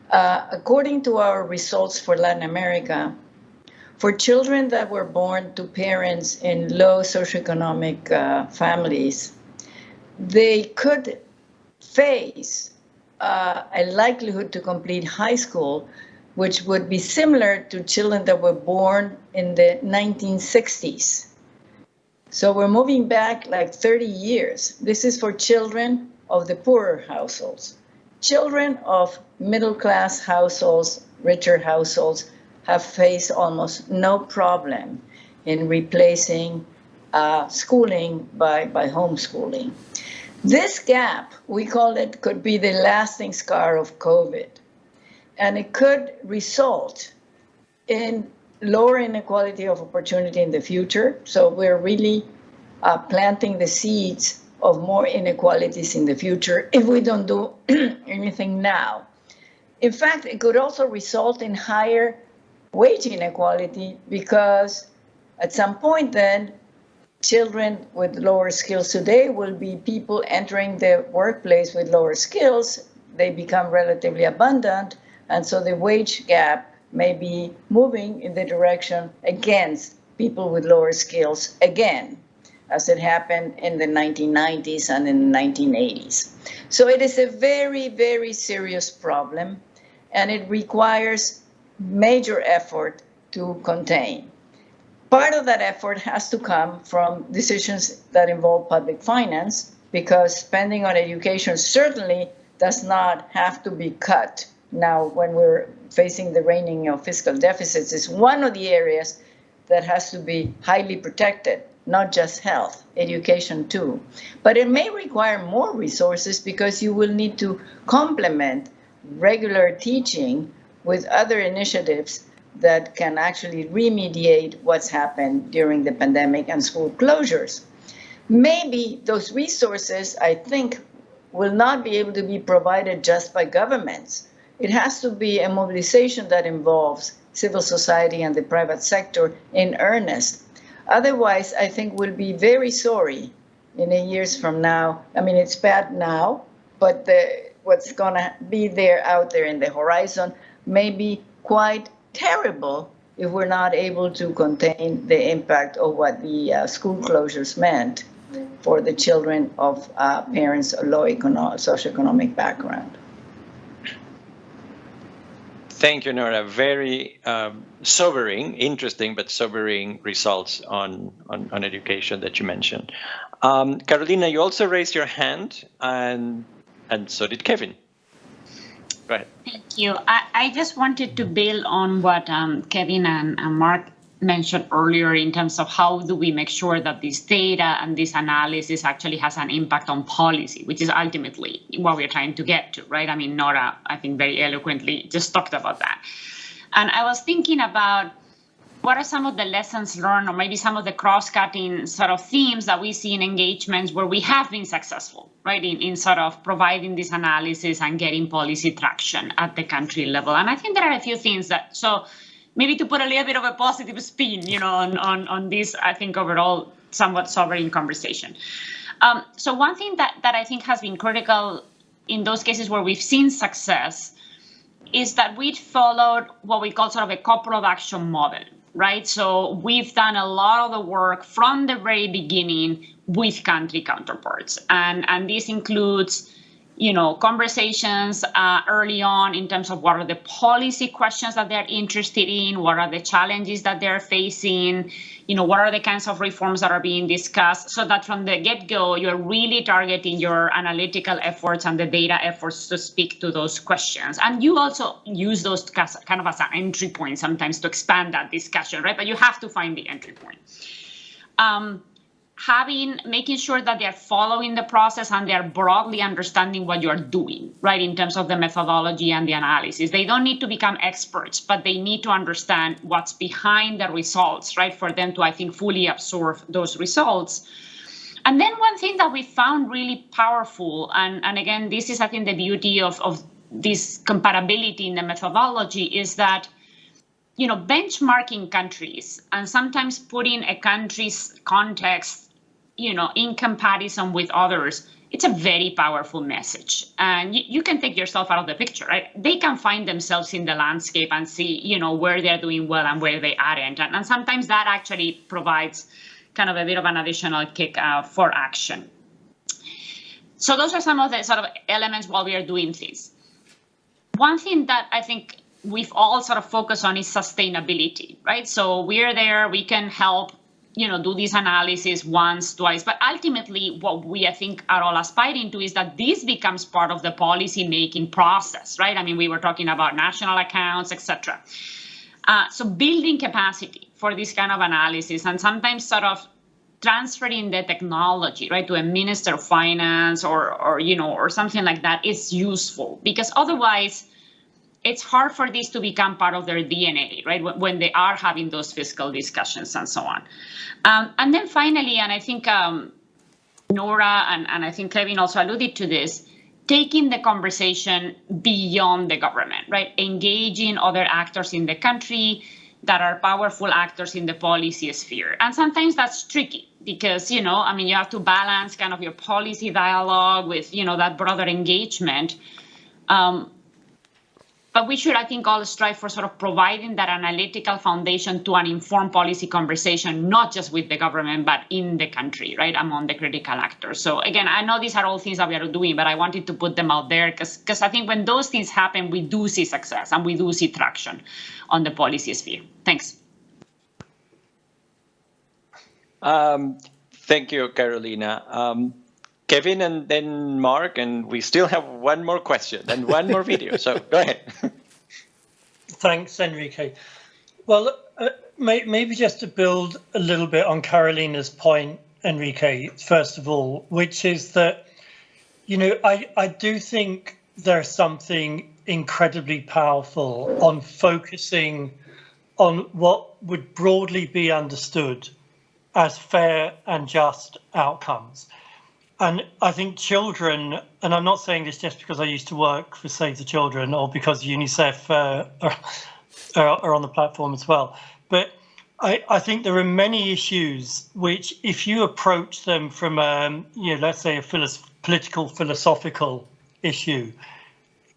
According to our results for Latin America, for children that were born to parents in low socioeconomic families, they could face a likelihood to complete high school, which would be similar to children that were born in the 1960s. So we're moving back like 30 years. This is for children of the poorer households. Children of middle-class households, richer households, have faced almost no problem in replacing schooling by homeschooling. This gap, we call it, could be the lasting scar of COVID. And it could result in lower inequality of opportunity in the future. So we're really planting the seeds of more inequalities in the future if we don't do anything now. In fact, it could also result in higher wage inequality because at some point then, children with lower skills today will be people entering the workplace with lower skills. They become relatively abundant, and so the wage gap may be moving in the direction against people with lower skills again, as it happened in the 1990s and in the 1980s. So it is a very, very serious problem, and it requires major effort to contain. Part of that effort has to come from decisions that involve public finance, because spending on education certainly does not have to be cut. Now, when we're facing the reining of fiscal deficits, is one of the areas that has to be highly protected, not just health, education too. But it may require more resources because you will need to complement regular teaching with other initiatives that can actually remediate what's happened during the pandemic and school closures. Maybe those resources, I think, will not be able to be provided just by governments. It has to be a mobilization that involves civil society and the private sector in earnest. Otherwise, I think we'll be very sorry in years from now. I mean, it's bad now, but what's going to be out there in the horizon may be quite terrible if we're not able to contain the impact of what the school closures meant for the children of parents of low socioeconomic background. Thank you, Nora. Very sobering, interesting, but sobering results on education that you mentioned. Carolina, you also raised your hand, and so did Kevin. Go ahead. Thank you. I just wanted to build on what Kevin and Mark mentioned earlier in terms of how do we make sure that this data and this analysis actually has an impact on policy, which is ultimately what we're trying to get to, right? I mean, Nora, I think very eloquently just talked about that. And I was thinking about what are some of the lessons learned, or maybe some of the cross-cutting sort of themes that we see in engagements where we have been successful, right, in sort of providing this analysis and getting policy traction at the country level. And I think there are a few things that, so maybe to put a little bit of a positive spin, you know, on this, I think overall somewhat sobering conversation. So one thing that I think has been critical in those cases where we've seen success is that we've followed what we call sort of a couple of action model. Right, so we've done a lot of the work from the very beginning with country counterparts, and this includes conversations early on in terms of what are the policy questions that they're interested in, what are the challenges that they're facing, what are the kinds of reforms that are being discussed, so that from the get-go, you're really targeting your analytical efforts and the data efforts to speak to those questions. And you also use those kind of as an entry point sometimes to expand that discussion, right? But you have to find the entry point. Making sure that they're following the process and they're broadly understanding what you're doing, right, in terms of the methodology and the analysis. They don't need to become experts, but they need to understand what's behind the results, right, for them to, I think, fully absorb those results. And then one thing that we found really powerful, and again, this is, I think, the beauty of this comparability in the methodology, is that benchmarking countries and sometimes putting a country's context in comparison with others, it's a very powerful message. And you can take yourself out of the picture, right? They can find themselves in the landscape and see, where they're doing well and where they aren't. And sometimes that actually provides kind of a bit of an additional kick for action. So those are some of the sort of elements while we are doing this. One thing that I think we've all sort of focused on is sustainability, right? So we're there, we can help do this analysis once, twice, but ultimately what we, I think, are all aspiring to is that this becomes part of the policy making process, right? I mean, we were talking about national accounts, etc. So building capacity for this kind of analysis and sometimes sort of transferring the technology, right, to a minister of finance or something like that is useful, because otherwise it's hard for this to become part of their DNA, right, when they are having those fiscal discussions and so on. And then finally, and I think Nora and I think Kevin also alluded to this, taking the conversation beyond the government, right, engaging other actors in the country that are powerful actors in the policy sphere. And sometimes that's tricky because, you have to balance kind of your policy dialogue with, that broader engagement. But we should, I think, all strive for sort of providing that analytical foundation to an informed policy conversation, not just with the government, but in the country, right, among the critical actors. So again, I know these are all things that we are doing, but I wanted to put them out there because I think when those things happen, we do see success and we do see traction on the policy sphere. Thanks. Thank you, Carolina. Kevin and then Mark, and we still have one more question and one more video. So go ahead. Thanks, Enrique. Well, maybe just to build a little bit on Carolina's point, Enrique, first of all, which is that, I do think there's something incredibly powerful on focusing on what would broadly be understood as fair and just outcomes. And I think children, and I'm not saying this just because I used to work for Save the Children or because UNICEF are on the platform as well, but I think there are many issues which, if you approach them from, let's say a political, philosophical issue,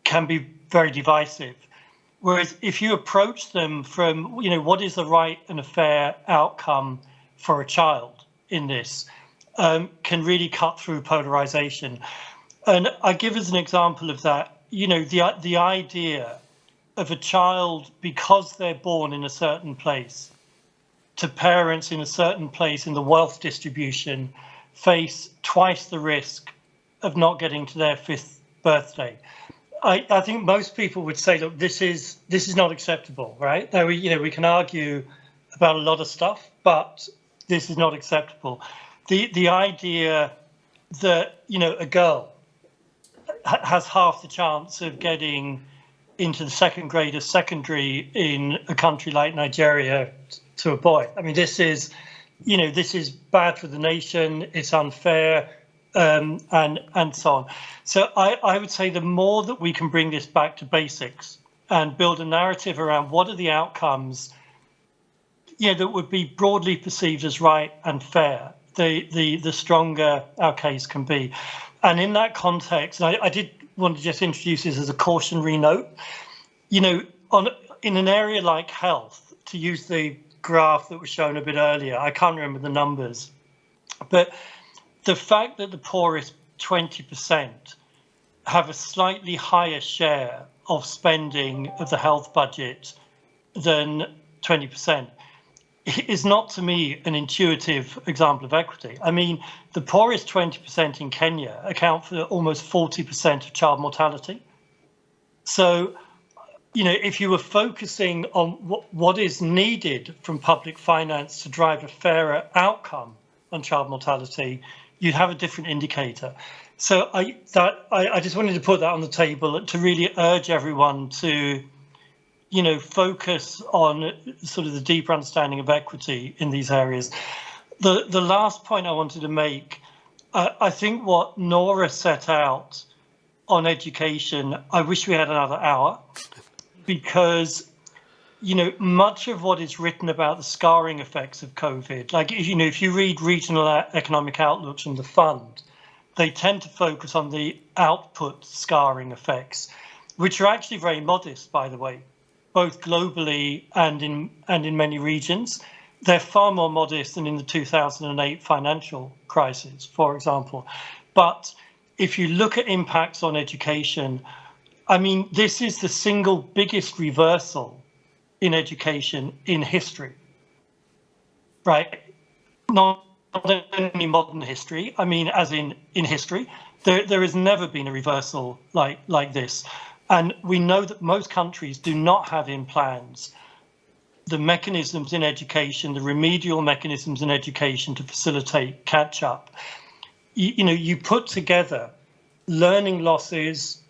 can be very divisive. Whereas if you approach them from, what is the right and a fair outcome for a child in this, can really cut through polarization. And I give as an example of that, the idea of a child, because they're born in a certain place, to parents in a certain place in the wealth distribution, face twice the risk of not getting to their 5th birthday. I think most people would say, look, this is not acceptable, right? Now, we can argue about a lot of stuff, but this is not acceptable. The idea that, a girl has half the chance of getting into the 2nd grade of secondary in a country like Nigeria to a boy. I mean, this is bad for the nation. It's unfair, and so on. So I would say the more that we can bring this back to basics and build a narrative around what are the outcomes, that would be broadly perceived as right and fair, the stronger our case can be. And in that context, I did want to just introduce this as a cautionary note. In an area like health, to use the graph that was shown a bit earlier, I can't remember the numbers, but the fact that the poorest 20% have a slightly higher share of spending of the health budget than 20%. Is not, to me, an intuitive example of equity. I mean, the poorest 20% in Kenya account for almost 40% of child mortality. So, you know, if you were focusing on what is needed from public finance to drive a fairer outcome on child mortality, you'd have a different indicator. So I just wanted to put that on the table to really urge everyone to, you know, focus on sort of the deeper understanding of equity in these areas. The last point I wanted to make, I think what Nora set out on education, I wish we had another hour, because, you know, much of what is written about the scarring effects of COVID, like, you know, if you read regional economic outlooks from the fund, they tend to focus on the output scarring effects, which are actually very modest, by the way, both globally and in many regions. They're far more modest than in the 2008 financial crisis, for example. But if you look at impacts on education, I mean, this is the single biggest reversal in education in history, right? Not only modern history, I mean, as in history, there has never been a reversal like this. And we know that most countries do not have in plans the mechanisms in education, the remedial mechanisms in education to facilitate catch up. You know, you put together learning losses,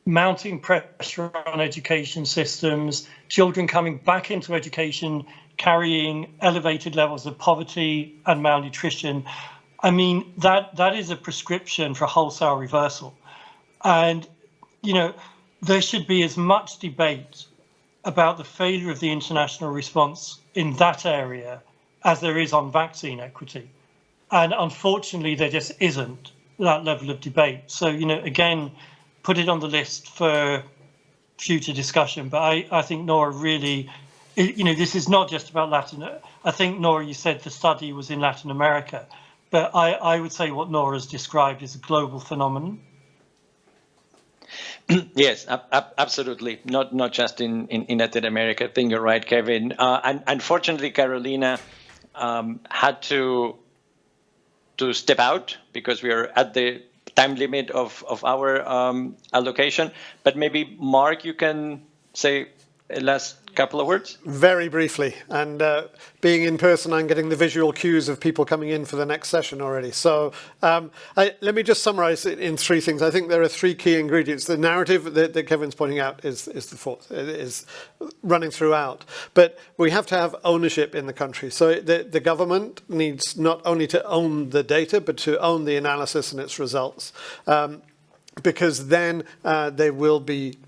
mounting pressure on education systems, children coming back into education, carrying elevated levels of poverty and malnutrition. I mean, that is a prescription for wholesale reversal. And, you know, there should be as much debate about the failure of the international response in that area as there is on vaccine equity. And unfortunately, there just isn't that level of debate. So, you know, again, put it on the list for future discussion. But I think Nora really, you know, this is not just about Latin. I think, Nora, you said the study was in Latin America, but I would say what Nora's described is a global phenomenon. Yes, absolutely. Not just in Latin America. I think you're right, Kevin. And unfortunately, Carolina had to step out because we are at the time limit of our allocation. But maybe, Mark, you can say a last couple of words? Very briefly. And being in person, I'm getting the visual cues of people coming in for the next session already. So let me just summarize it in three things. I think there are three key ingredients. The narrative that Kevin's pointing out is the fourth, it is running throughout. But we have to have ownership in the country. So the government needs not only to own the data, but to own the analysis and its results. Because then they will be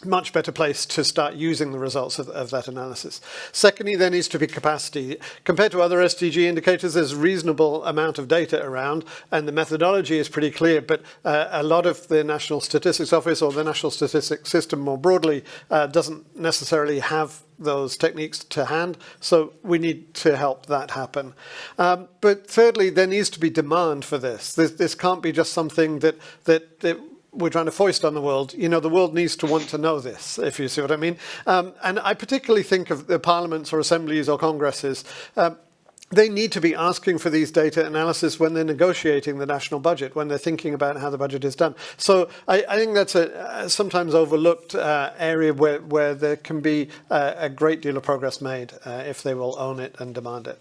much better place to start using the results of that analysis. Secondly, there needs to be capacity. Compared to other SDG indicators, there's a reasonable amount of data around, and the methodology is pretty clear, but a lot of the National Statistics Office or the National Statistics System more broadly doesn't necessarily have those techniques to hand, so we need to help that happen. But thirdly, there needs to be demand for this. This can't be just something that we're trying to foist on the world. You know, the world needs to want to know this, if you see what I mean. And I particularly think of the parliaments or assemblies or congresses. They need to be asking for these data analysis when they're negotiating the national budget, when they're thinking about how the budget is done. So I think that's a sometimes overlooked area where there can be a great deal of progress made if they will own it and demand it.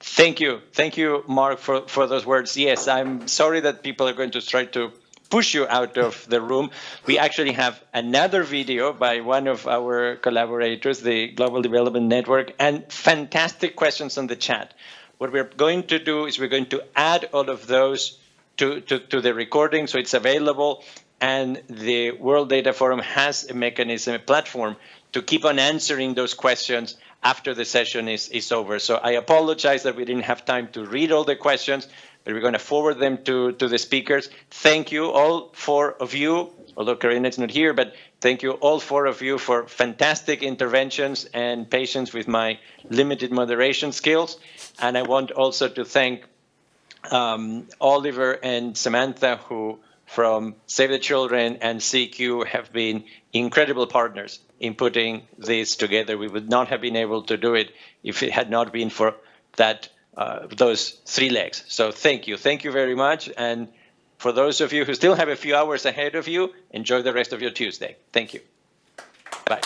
Thank you, Mark, for those words. Yes, I'm sorry that people are going to try to push you out of the room. We actually have another video by one of our collaborators, the Global Development Network, and fantastic questions on the chat. What we're going to do is we're going to add all of those to the recording, so it's available. And the World Data Forum has a mechanism, a platform, to keep on answering those questions after the session is over. So I apologize that we didn't have time to read all the questions, but we're going to forward them to the speakers. Thank you, all four of you, although Karina's not here, but thank you, all four of you, for fantastic interventions and patience with my limited moderation skills. And I want also to thank Oliver and Samantha, who from Save the Children and CQ have been incredible partners in putting this together. We would not have been able to do it if it had not been for that those three legs. So thank you very much. And for those of you who still have a few hours ahead of you, enjoy the rest of your Tuesday. Thank you. Bye.